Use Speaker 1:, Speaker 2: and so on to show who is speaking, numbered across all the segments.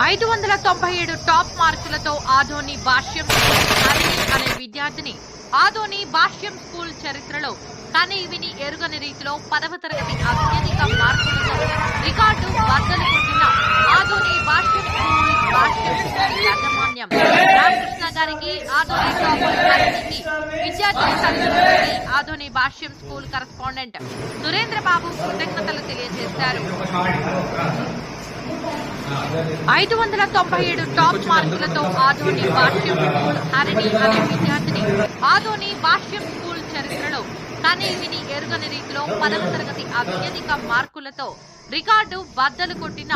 Speaker 1: 597 top మార్కులతో ఆదోని భాష్యం అనే విద్యార్థిని ఆదోని భాష్యం స్కూల్ చరిత్రలో కనీ విని ఎరుగని రీతిలో 10వ తరగతి అత్యధిక మార్కులతో రికార్డు బద్దలు కొట్టిన ఆదోని భాష్యం స్కూల్ యాజమాన్యం రామకృష్ణ గారికి, ఆదోని టాపర్ హరిణికి, విద్యార్థుల తల్లిదండ్రులకి ఆదోని భాష్యం స్కూల్ కరెస్పాండెంట్ సురేంద్ర బాబు కృతజ్ఞతలు తెలియజేశారు. 597 టాప్ మార్కులతో ఆదోని భాష్యం స్కూల్ హరిణి అనే విద్యార్థిని ఆదోని భాష్యం స్కూల్ చరిత్రలో కనీ విని ఎరుగని రీతిలో 10వ తరగతి అత్యధిక మార్కులతో రికార్డు బద్దలు కొట్టిన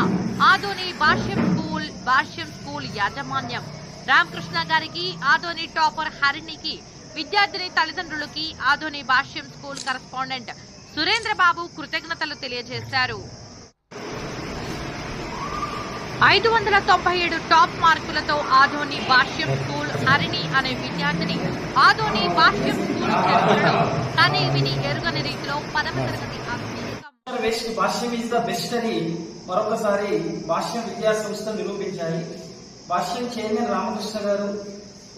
Speaker 1: ఆదోని భాష్యం స్కూల్ యాజమాన్యం రామకృష్ణ గారికి, ఆదోని టాపర్ హరిణికి, విద్యార్థిని తల్లిదండ్రులకి ఆదోని భాష్యం స్కూల్ కరెస్పాండెంట్ సురేంద్ర బాబు కృతజ్ఞతలు తెలియజేశారు. 597 టాప్ మార్కులతో ఆదోని భాష్యం స్కూల్ హరిణి అనే విద్యార్థిని ఆదోని భాష్యం స్కూల్ చరిత్రలో కనీ విని ఎరుగని రీతిలో 10వ తరగతి
Speaker 2: భాష్యం ఈజ్ ద బెస్ట్ అని మరొకసారి భాష్యం విద్యా సంస్థ నిరూపించాయి. భాష్యం చైర్మన్ రామకృష్ణ గారు,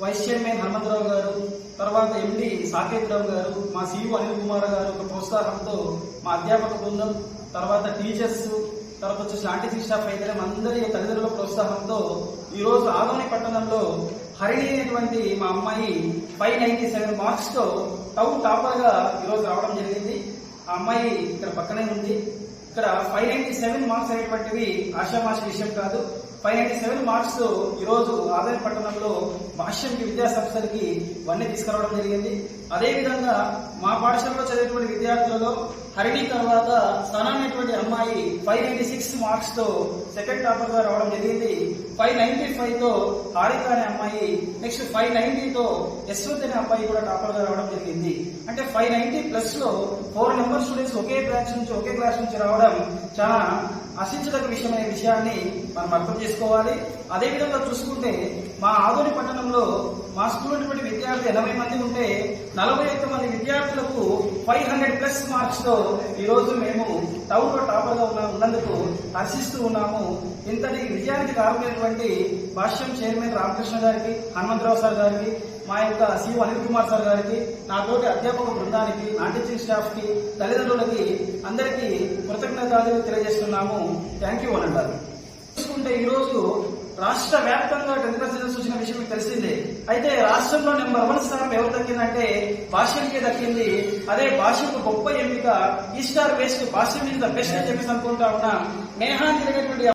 Speaker 2: వైస్ చైర్మన్ హనుమంతరావు గారు, తర్వాత ఎండి సాకేతరావు గారు, మా సిఇఓ అనిల్ కుమార్ గారు ఒక ప్రోత్సాహంతో మా అధ్యాపక బృందం, తర్వాత టీచర్స్, తర్వాత వచ్చేసి ఆర్టీసీ స్టాఫ్ అయితే అందరి తల్లిదండ్రుల ప్రోత్సాహంతో ఈ రోజు ఆదోని పట్టణంలో హరిణి అనేటువంటి మా అమ్మాయి 597 మార్క్స్ తో టౌన్ టాపర్ గా ఈరోజు రావడం జరిగింది. ఆ అమ్మాయి ఇక్కడ పక్కనే ఉంది. ఇక్కడ 597 మార్క్స్ అనేటువంటివి ఆషామాషి విషయం కాదు. 597 మార్క్స్ తో ఈరోజు ఆదోని పట్టణంలో భాష్యంకి విద్యా సంస్థలకి ఇవన్నీ తీసుకురావడం జరిగింది. అదేవిధంగా మా పాఠశాలలో చదివేటువంటి విద్యార్థులలో హరిణి తర్వాత స్థానమైనటువంటి అమ్మాయి 596 మార్క్స్ తో సెకండ్ టాపర్ గా రావడం జరిగింది. 595 తో హారిక అనే అమ్మాయి, నెక్స్ట్ 590 తో యశ్వంత్ అనే అబ్బాయి కూడా టాపర్ గా రావడం జరిగింది. అంటే 590 ప్లస్ లో 4 నెంబర్ స్టూడెంట్స్ ఒకే బ్రాంచ్ నుంచి ఒకే క్లాస్ నుంచి రావడం చాలా ఆశించదగ్గ విషయం అనే విషయాన్ని మనం అర్థం చేసుకోవాలి. అదేవిధంగా చూసుకుంటే మా ఆదోని పట్టణంలో మా స్కూల్ ఉన్నటువంటి విద్యార్థులు 80 మంది ఉంటే 41 మంది విద్యార్థులకు 500+ మార్క్స్ తో ఈ రోజు మేము టౌన్ లో టాపర్ గా ఉన్నందుకు హర్షిస్తూ ఉన్నాము. ఇంతటి విజయానికి కారణమైనటువంటి భాష్యం చైర్మన్ రామకృష్ణ గారికి, హనుమంతరావు సార్ గారికి, మా యొక్క సిఇఓ అనిల్ కుమార్ సార్ గారికి, నాతోటి అధ్యాపక బృందానికి, నా టీచింగ్ స్టాఫ్ కి, తల్లిదండ్రులకి అందరికీ కృతజ్ఞతలు తెలియజేస్తున్నాము. థ్యాంక్ యూ అని అంటారు. చూసుకుంటే ఈ రోజు రాష్ట్ర వ్యాప్తంగా 10th క్లాస్ రిజల్ట్స్ వచ్చిన విషయం మీకు తెలిసిందే. అయితే రాష్ట్రంలో నెంబర్ 1 స్థానం ఎవరు దక్కిందంటే భాష్యంకే దక్కింది. అదే భాష్యంకు గొప్ప ఎంపిక ఈ స్టార్ వేస్ట్ భాష్యం మీద బెస్ట్ అని చెప్పేసి అనుకుంటా ఉన్నా. నేహాన్ని